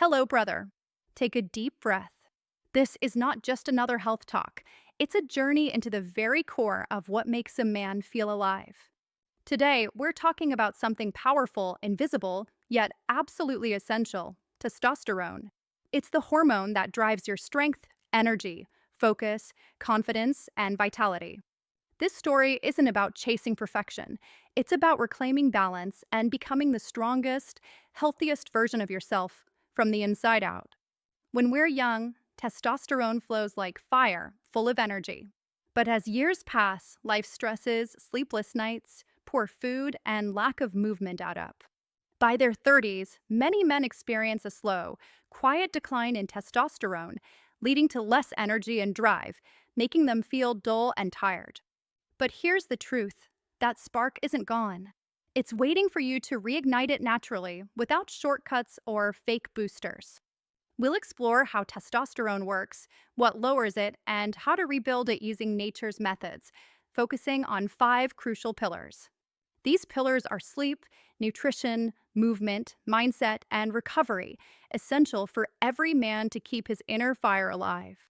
Hello, brother. Take a deep breath. This is not just another health talk, it's a journey into the very core of what makes a man feel alive. Today, we're talking about something powerful, invisible, yet absolutely essential: testosterone. It's the hormone that drives your strength, energy, focus, confidence, and vitality. This story isn't about chasing perfection, it's about reclaiming balance and becoming the strongest, healthiest version of yourself from the inside out. When we're young, testosterone flows like fire, full of energy. But as years pass, life stresses, sleepless nights, poor food, and lack of movement add up. By their 30s, many men experience a slow, quiet decline in testosterone, leading to less energy and drive, making them feel dull and tired. But here's the truth: that spark isn't gone. It's waiting for you to reignite it naturally, without shortcuts or fake boosters. We'll explore how testosterone works, what lowers it, and how to rebuild it using nature's methods, focusing on 5 crucial pillars. These pillars are sleep, nutrition, movement, mindset, and recovery, essential for every man to keep his inner fire alive.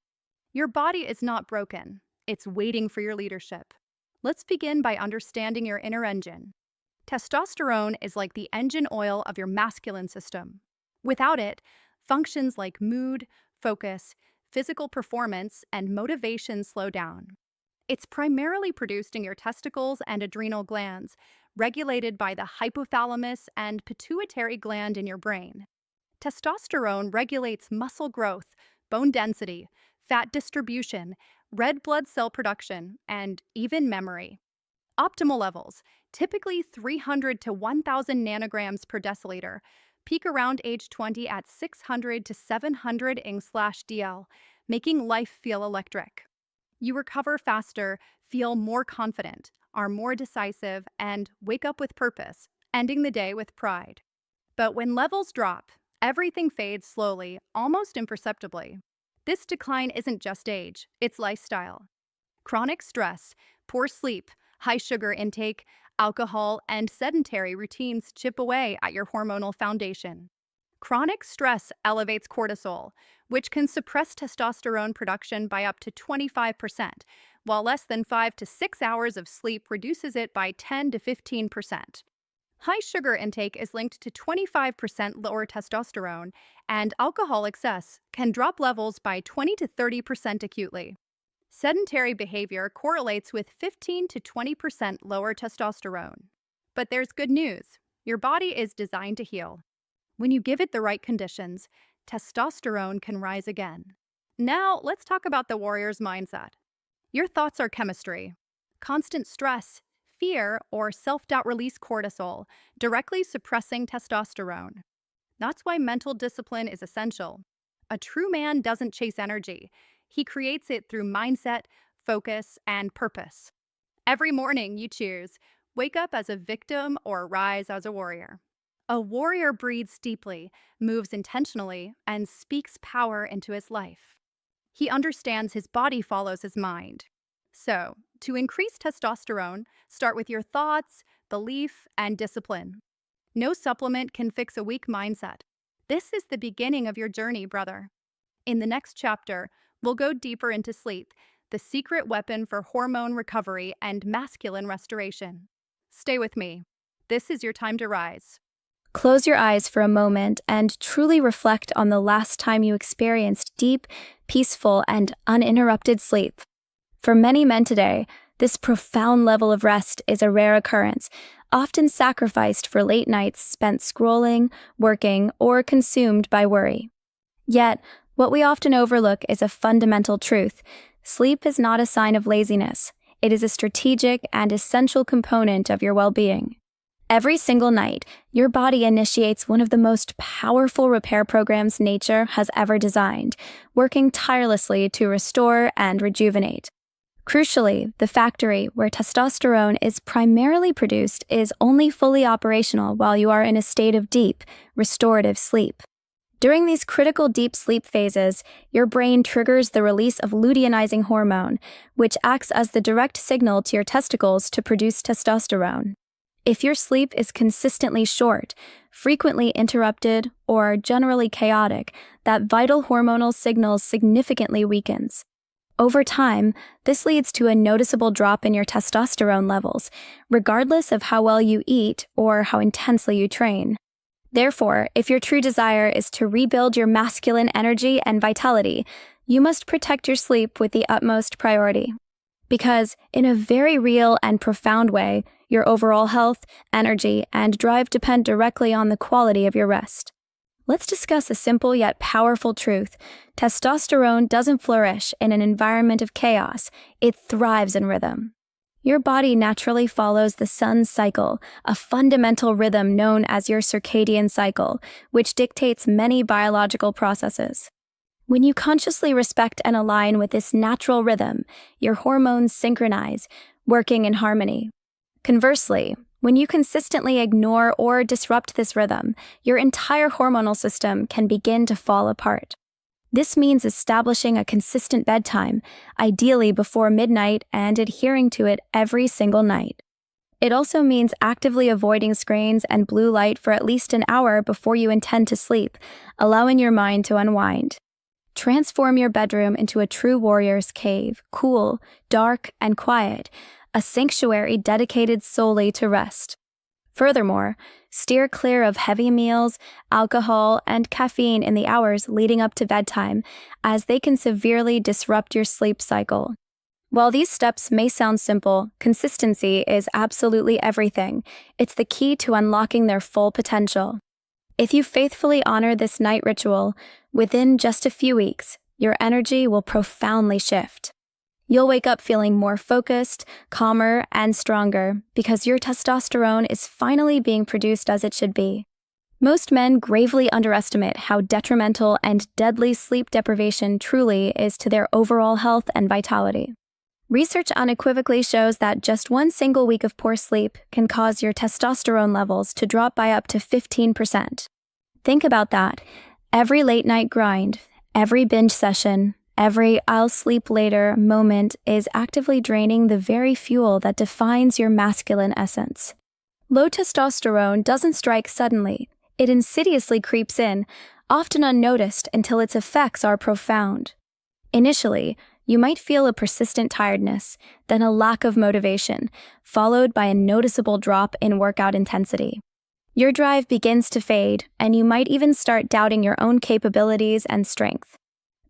Your body is not broken, it's waiting for your leadership. Let's begin by understanding your inner engine. Testosterone is like the engine oil of your masculine system. Without it, functions like mood, focus, physical performance, and motivation slow down. It's primarily produced in your testicles and adrenal glands, regulated by the hypothalamus and pituitary gland in your brain. Testosterone regulates muscle growth, bone density, fat distribution, red blood cell production, and even memory. Optimal levels, typically 300 to 1,000 nanograms per deciliter, peak around age 20 at 600 to 700 ng/dl, making life feel electric. You recover faster, feel more confident, are more decisive, and wake up with purpose, ending the day with pride. But when levels drop, everything fades slowly, almost imperceptibly. This decline isn't just age, it's lifestyle. Chronic stress, poor sleep, high sugar intake, alcohol, and sedentary routines chip away at your hormonal foundation. Chronic stress elevates cortisol, which can suppress testosterone production by up to 25%, while less than 5 to 6 hours of sleep reduces it by 10 to 15%. High sugar intake is linked to 25% lower testosterone, and alcohol excess can drop levels by 20 to 30% acutely. Sedentary behavior correlates with 15 to 20% lower testosterone. But there's good news: your body is designed to heal. When you give it the right conditions, testosterone can rise again. Now, let's talk about the warrior's mindset. Your thoughts are chemistry. Constant stress, fear, or self-doubt release cortisol, directly suppressing testosterone. That's why mental discipline is essential. A true man doesn't chase energy. He creates it through mindset, focus, and purpose. Every morning you choose: wake up as a victim or rise as a warrior. A warrior breathes deeply, moves intentionally, and speaks power into his life. He understands his body follows his mind. So, to increase testosterone, start with your thoughts, belief, and discipline. No supplement can fix a weak mindset. This is the beginning of your journey, brother. In the next chapter, we'll go deeper into sleep, the secret weapon for hormone recovery and masculine restoration. Stay with me. This is your time to rise. Close your eyes for a moment and truly reflect on the last time you experienced deep, peaceful, and uninterrupted sleep. For many men today, this profound level of rest is a rare occurrence, often sacrificed for late nights spent scrolling, working, or consumed by worry. Yet, what we often overlook is a fundamental truth: sleep is not a sign of laziness. It is a strategic and essential component of your well-being. Every single night, your body initiates one of the most powerful repair programs nature has ever designed, working tirelessly to restore and rejuvenate. Crucially, the factory where testosterone is primarily produced is only fully operational while you are in a state of deep, restorative sleep. During these critical deep sleep phases, your brain triggers the release of luteinizing hormone, which acts as the direct signal to your testicles to produce testosterone. If your sleep is consistently short, frequently interrupted, or generally chaotic, that vital hormonal signal significantly weakens. Over time, this leads to a noticeable drop in your testosterone levels, regardless of how well you eat or how intensely you train. Therefore, if your true desire is to rebuild your masculine energy and vitality, you must protect your sleep with the utmost priority. Because, in a very real and profound way, your overall health, energy, and drive depend directly on the quality of your rest. Let's discuss a simple yet powerful truth. Testosterone doesn't flourish in an environment of chaos, it thrives in rhythm. Your body naturally follows the sun's cycle, a fundamental rhythm known as your circadian cycle, which dictates many biological processes. When you consciously respect and align with this natural rhythm, your hormones synchronize, working in harmony. Conversely, when you consistently ignore or disrupt this rhythm, your entire hormonal system can begin to fall apart. This means establishing a consistent bedtime, ideally before midnight, and adhering to it every single night. It also means actively avoiding screens and blue light for at least an hour before you intend to sleep, allowing your mind to unwind. Transform your bedroom into a true warrior's cave, cool, dark, and quiet, a sanctuary dedicated solely to rest. Furthermore, steer clear of heavy meals, alcohol, and caffeine in the hours leading up to bedtime, as they can severely disrupt your sleep cycle. While these steps may sound simple, consistency is absolutely everything. It's the key to unlocking their full potential. If you faithfully honor this night ritual, within just a few weeks, your energy will profoundly shift. You'll wake up feeling more focused, calmer, and stronger because your testosterone is finally being produced as it should be. Most men gravely underestimate how detrimental and deadly sleep deprivation truly is to their overall health and vitality. Research unequivocally shows that just one single week of poor sleep can cause your testosterone levels to drop by up to 15%. Think about that. Every late night grind, every binge session, every "I'll sleep later" moment is actively draining the very fuel that defines your masculine essence. Low testosterone doesn't strike suddenly. It insidiously creeps in, often unnoticed until its effects are profound. Initially, you might feel a persistent tiredness, then a lack of motivation, followed by a noticeable drop in workout intensity. Your drive begins to fade, and you might even start doubting your own capabilities and strength.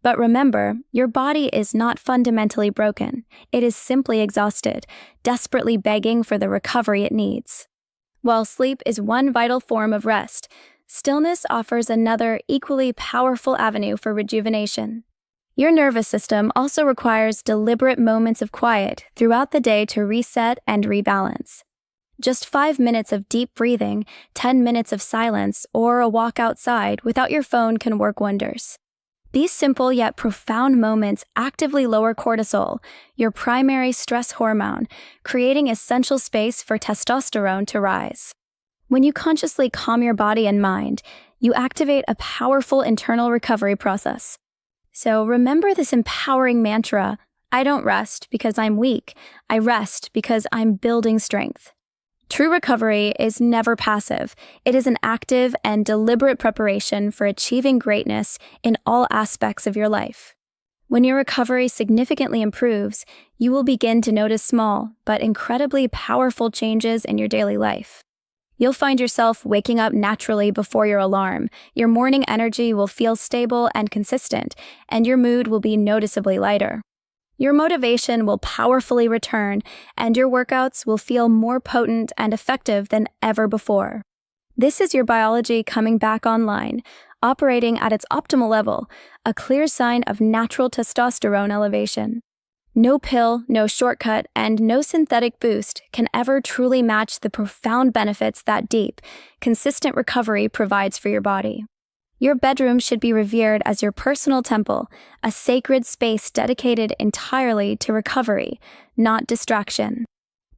But remember, your body is not fundamentally broken. It is simply exhausted, desperately begging for the recovery it needs. While sleep is one vital form of rest, stillness offers another equally powerful avenue for rejuvenation. Your nervous system also requires deliberate moments of quiet throughout the day to reset and rebalance. Just 5 minutes of deep breathing, 10 minutes of silence, or a walk outside without your phone can work wonders. These simple yet profound moments actively lower cortisol, your primary stress hormone, creating essential space for testosterone to rise. When you consciously calm your body and mind, you activate a powerful internal recovery process. So remember this empowering mantra: I don't rest because I'm weak. I rest because I'm building strength. True recovery is never passive. It is an active and deliberate preparation for achieving greatness in all aspects of your life. When your recovery significantly improves, you will begin to notice small but incredibly powerful changes in your daily life. You'll find yourself waking up naturally before your alarm, your morning energy will feel stable and consistent, and your mood will be noticeably lighter. Your motivation will powerfully return, and your workouts will feel more potent and effective than ever before. This is your biology coming back online, operating at its optimal level, a clear sign of natural testosterone elevation. No pill, no shortcut, and no synthetic boost can ever truly match the profound benefits that deep, consistent recovery provides for your body. Your bedroom should be revered as your personal temple, a sacred space dedicated entirely to recovery, not distraction.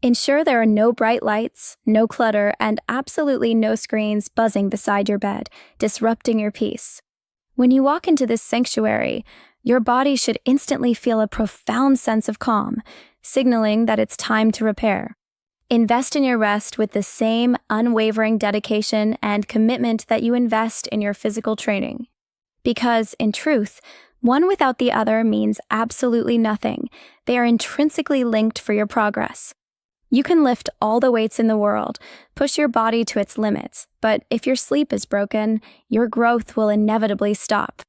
Ensure there are no bright lights, no clutter, and absolutely no screens buzzing beside your bed, disrupting your peace. When you walk into this sanctuary, your body should instantly feel a profound sense of calm, signaling that it's time to repair. Invest in your rest with the same unwavering dedication and commitment that you invest in your physical training. Because, in truth, one without the other means absolutely nothing. They are intrinsically linked for your progress. You can lift all the weights in the world, push your body to its limits, but if your sleep is broken, your growth will inevitably stop.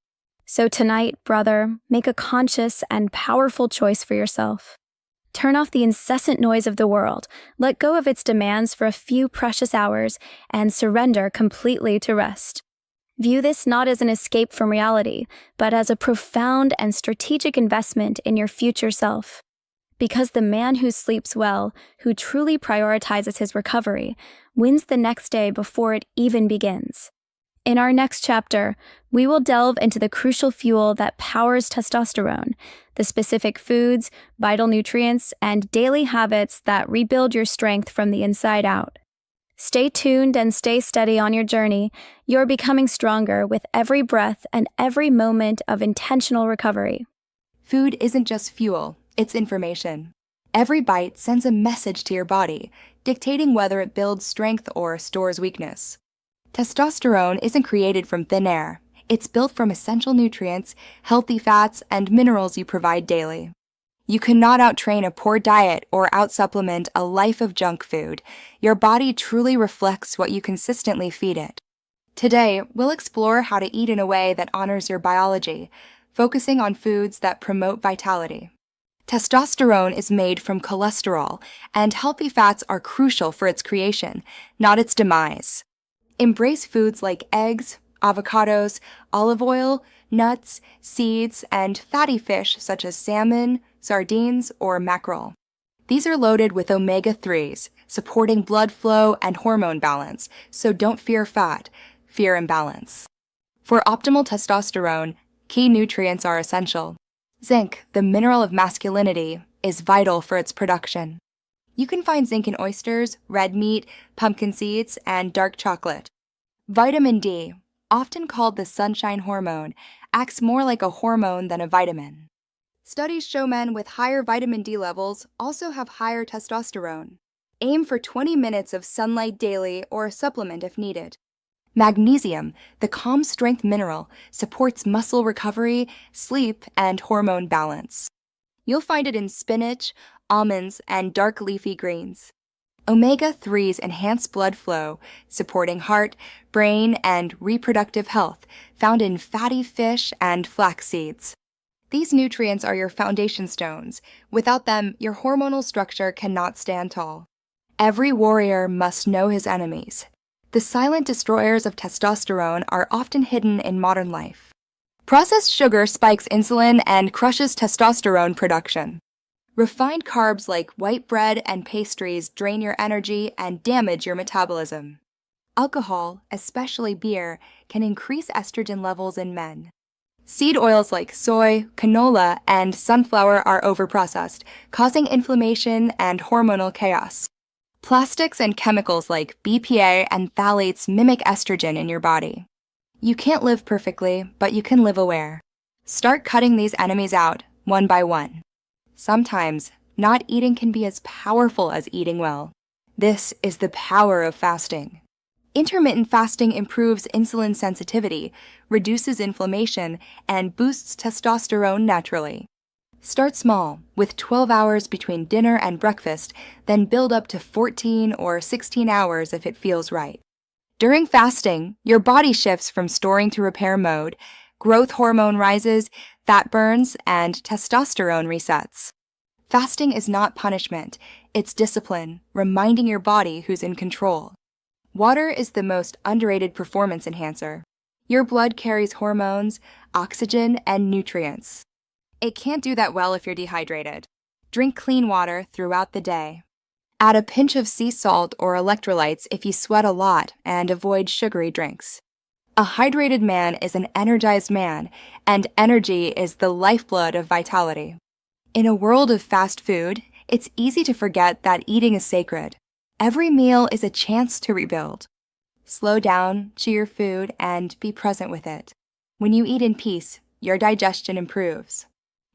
So tonight, brother, make a conscious and powerful choice for yourself. Turn off the incessant noise of the world, let go of its demands for a few precious hours, and surrender completely to rest. View this not as an escape from reality, but as a profound and strategic investment in your future self. Because the man who sleeps well, who truly prioritizes his recovery, wins the next day before it even begins. In our next chapter, we will delve into the crucial fuel that powers testosterone, the specific foods, vital nutrients, and daily habits that rebuild your strength from the inside out. Stay tuned and stay steady on your journey. You're becoming stronger with every breath and every moment of intentional recovery. Food isn't just fuel, it's information. Every bite sends a message to your body, dictating whether it builds strength or stores weakness. Testosterone isn't created from thin air. It's built from essential nutrients, healthy fats, and minerals you provide daily. You cannot outtrain a poor diet or outsupplement a life of junk food. Your body truly reflects what you consistently feed it. Today, we'll explore how to eat in a way that honors your biology, focusing on foods that promote vitality. Testosterone is made from cholesterol, and healthy fats are crucial for its creation, not its demise. Embrace foods like eggs, avocados, olive oil, nuts, seeds, and fatty fish such as salmon, sardines, or mackerel. These are loaded with omega-3s, supporting blood flow and hormone balance, so don't fear fat, fear imbalance. For optimal testosterone, key nutrients are essential. Zinc, the mineral of masculinity, is vital for its production. You can find zinc in oysters, red meat, pumpkin seeds, and dark chocolate. Vitamin D, often called the sunshine hormone, acts more like a hormone than a vitamin. Studies show men with higher vitamin D levels also have higher testosterone. Aim for 20 minutes of sunlight daily or supplement if needed. Magnesium, the calm strength mineral, supports muscle recovery, sleep, and hormone balance. You'll find it in spinach, almonds, and dark leafy greens. Omega-3s enhance blood flow, supporting heart, brain, and reproductive health, found in fatty fish and flax seeds. These nutrients are your foundation stones. Without them, your hormonal structure cannot stand tall. Every warrior must know his enemies. The silent destroyers of testosterone are often hidden in modern life. Processed sugar spikes insulin and crushes testosterone production. Refined carbs like white bread and pastries drain your energy and damage your metabolism. Alcohol, especially beer, can increase estrogen levels in men. Seed oils like soy, canola, and sunflower are overprocessed, causing inflammation and hormonal chaos. Plastics and chemicals like BPA and phthalates mimic estrogen in your body. You can't live perfectly, but you can live aware. Start cutting these enemies out, one by one. Sometimes, not eating can be as powerful as eating well. This is the power of fasting. Intermittent fasting improves insulin sensitivity, reduces inflammation, and boosts testosterone naturally. Start small, with 12 hours between dinner and breakfast, then build up to 14 or 16 hours if it feels right. During fasting, your body shifts from storing to repair mode, growth hormone rises, fat burns, and testosterone resets. Fasting is not punishment, it's discipline, reminding your body who's in control. Water is the most underrated performance enhancer. Your blood carries hormones, oxygen, and nutrients. It can't do that well if you're dehydrated. Drink clean water throughout the day. Add a pinch of sea salt or electrolytes if you sweat a lot and avoid sugary drinks. A hydrated man is an energized man, and energy is the lifeblood of vitality. In a world of fast food, it's easy to forget that eating is sacred. Every meal is a chance to rebuild. Slow down, chew your food, and be present with it. When you eat in peace, your digestion improves.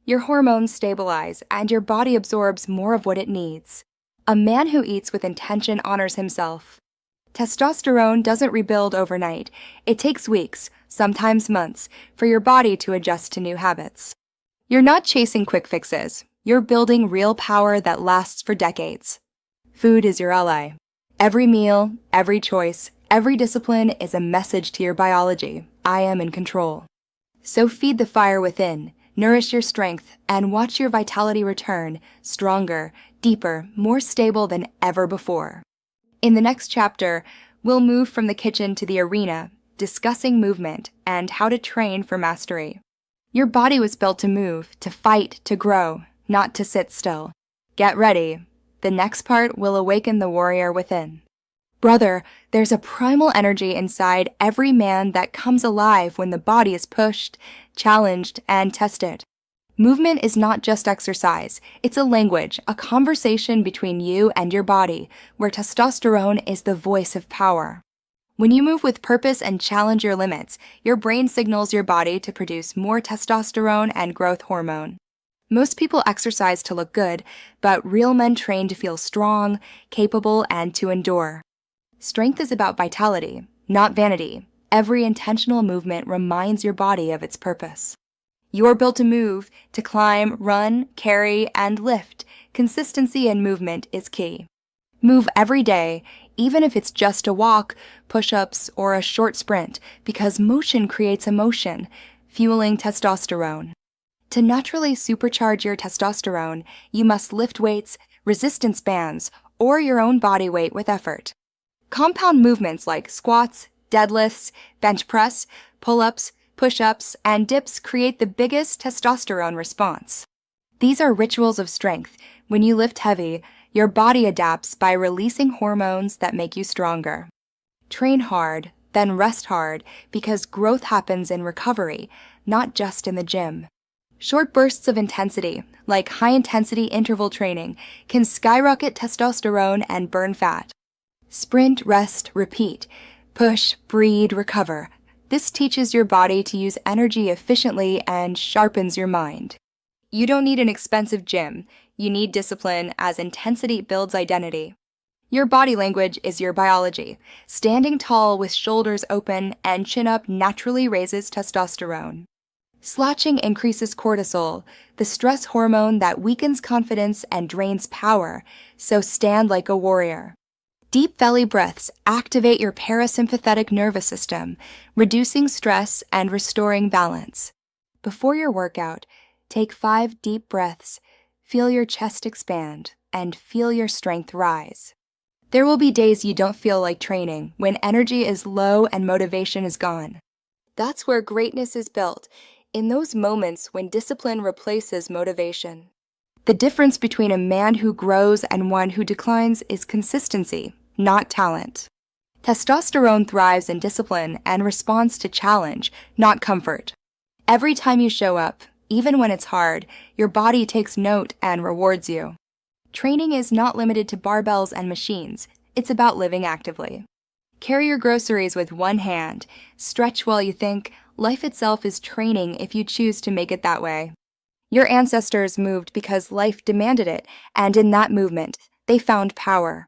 Your hormones stabilize, and your body absorbs more of what it needs. A man who eats with intention honors himself. Testosterone doesn't rebuild overnight. It takes weeks, sometimes months, for your body to adjust to new habits. You're not chasing quick fixes. You're building real power that lasts for decades. Food is your ally. Every meal, every choice, every discipline is a message to your biology. I am in control. So feed the fire within, nourish your strength, and watch your vitality return, stronger, deeper, more stable than ever before. In the next chapter, we'll move from the kitchen to the arena, discussing movement and how to train for mastery. Your body was built to move, to fight, to grow, not to sit still. Get ready. The next part will awaken the warrior within. Brother, there's a primal energy inside every man that comes alive when the body is pushed, challenged, and tested. Movement is not just exercise. It's a language, a conversation between you and your body, where testosterone is the voice of power. When you move with purpose and challenge your limits, your brain signals your body to produce more testosterone and growth hormone. Most people exercise to look good, but real men train to feel strong, capable, and to endure. Strength is about vitality, not vanity. Every intentional movement reminds your body of its purpose. You're built to move, to climb, run, carry, and lift. Consistency in movement is key. Move every day, even if it's just a walk, push-ups, or a short sprint, because motion creates emotion, fueling testosterone. To naturally supercharge your testosterone, you must lift weights, resistance bands, or your own body weight with effort. Compound movements like squats, deadlifts, bench press, pull-ups, push-ups, and dips create the biggest testosterone response. These are rituals of strength. When you lift heavy, your body adapts by releasing hormones that make you stronger. Train hard, then rest hard, because growth happens in recovery, not just in the gym. Short bursts of intensity, like high-intensity interval training, can skyrocket testosterone and burn fat. Sprint, rest, repeat. Push, breathe, recover. This teaches your body to use energy efficiently and sharpens your mind. You don't need an expensive gym. You need discipline, as intensity builds identity. Your body language is your biology. Standing tall with shoulders open and chin up naturally raises testosterone. Slouching increases cortisol, the stress hormone that weakens confidence and drains power, so stand like a warrior. Deep belly breaths activate your parasympathetic nervous system, reducing stress and restoring balance. Before your workout, take 5 deep breaths, feel your chest expand, and feel your strength rise. There will be days you don't feel like training, when energy is low and motivation is gone. That's where greatness is built, in those moments when discipline replaces motivation. The difference between a man who grows and one who declines is consistency, not talent. Testosterone thrives in discipline and responds to challenge, not comfort. Every time you show up, even when it's hard, your body takes note and rewards you. Training is not limited to barbells and machines. It's about living actively. Carry your groceries with one hand. Stretch while you think. Life itself is training if you choose to make it that way. Your ancestors moved because life demanded it, and in that movement, they found power.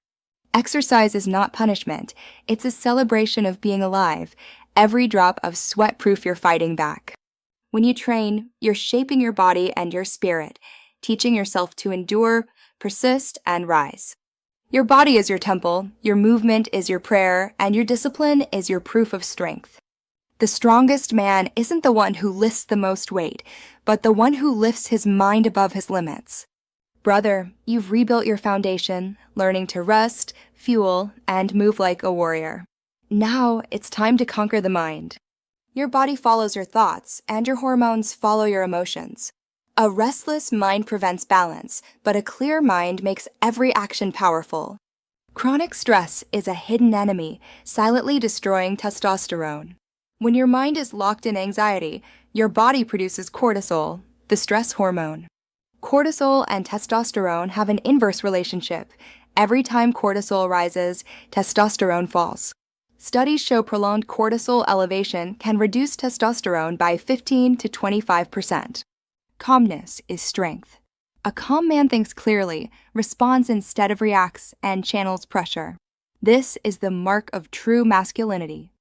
Exercise is not punishment. It's a celebration of being alive. Every drop of sweat proof you're fighting back. When you train, you're shaping your body and your spirit, teaching yourself to endure, persist, and rise. Your body is your temple, your movement is your prayer, and your discipline is your proof of strength. The strongest man isn't the one who lifts the most weight, but the one who lifts his mind above his limits. Brother, you've rebuilt your foundation, learning to rest, fuel, and move like a warrior. Now it's time to conquer the mind. Your body follows your thoughts, and your hormones follow your emotions. A restless mind prevents balance, but a clear mind makes every action powerful. Chronic stress is a hidden enemy, silently destroying testosterone. When your mind is locked in anxiety, your body produces cortisol, the stress hormone. Cortisol and testosterone have an inverse relationship. Every time cortisol rises, testosterone falls. Studies show prolonged cortisol elevation can reduce testosterone by 15 to 25%. Calmness is strength. A calm man thinks clearly, responds instead of reacts, and channels pressure. This is the mark of true masculinity.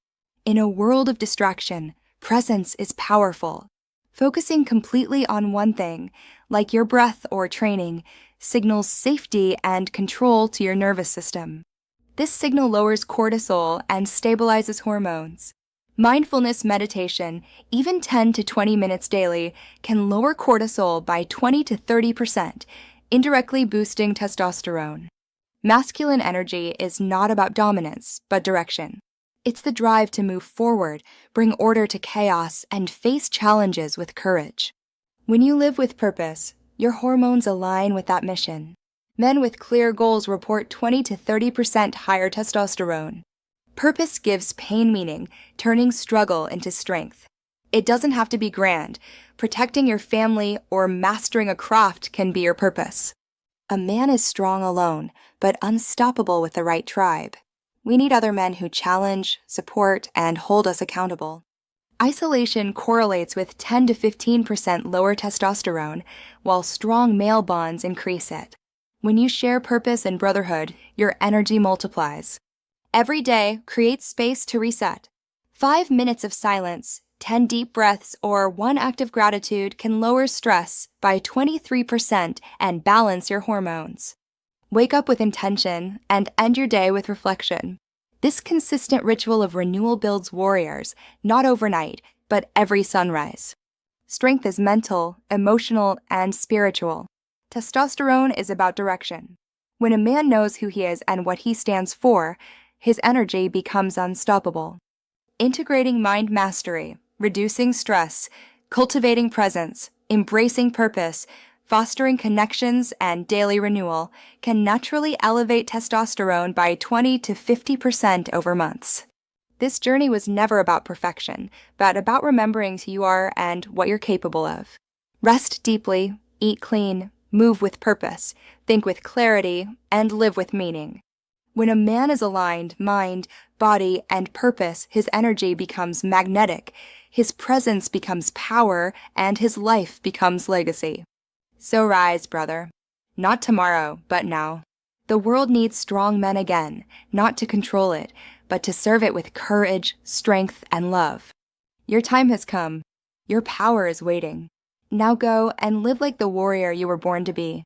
In a world of distraction, presence is powerful. Focusing completely on one thing, like your breath or training, signals safety and control to your nervous system. This signal lowers cortisol and stabilizes hormones. Mindfulness meditation, even 10 to 20 minutes daily, can lower cortisol by 20 to 30%, indirectly boosting testosterone. Masculine energy is not about dominance, but direction. It's the drive to move forward, bring order to chaos, and face challenges with courage. When you live with purpose, your hormones align with that mission. Men with clear goals report 20 to 30% higher testosterone. Purpose gives pain meaning, turning struggle into strength. It doesn't have to be grand. Protecting your family or mastering a craft can be your purpose. A man is strong alone, but unstoppable with the right tribe. We need other men who challenge, support, and hold us accountable. Isolation correlates with 10 to 15% lower testosterone, while strong male bonds increase it. When you share purpose and brotherhood, your energy multiplies. Every day, create space to reset. 5 minutes of silence, 10 deep breaths, or 1 act of gratitude can lower stress by 23% and balance your hormones. Wake up with intention and end your day with reflection. This consistent ritual of renewal builds warriors, not overnight, but every sunrise. Strength is mental, emotional, and spiritual. Testosterone is about direction. When a man knows who he is and what he stands for, his energy becomes unstoppable. Integrating mind mastery, reducing stress, cultivating presence, embracing purpose, fostering connections, and daily renewal can naturally elevate testosterone by 20 to 50% over months. This journey was never about perfection, but about remembering who you are and what you're capable of. Rest deeply, eat clean, move with purpose, think with clarity, and live with meaning. When a man is aligned, mind, body, and purpose, his energy becomes magnetic, his presence becomes power, and his life becomes legacy. So rise, brother. Not tomorrow, but now. The world needs strong men again, not to control it, but to serve it with courage, strength, and love. Your time has come. Your power is waiting. Now go and live like the warrior you were born to be.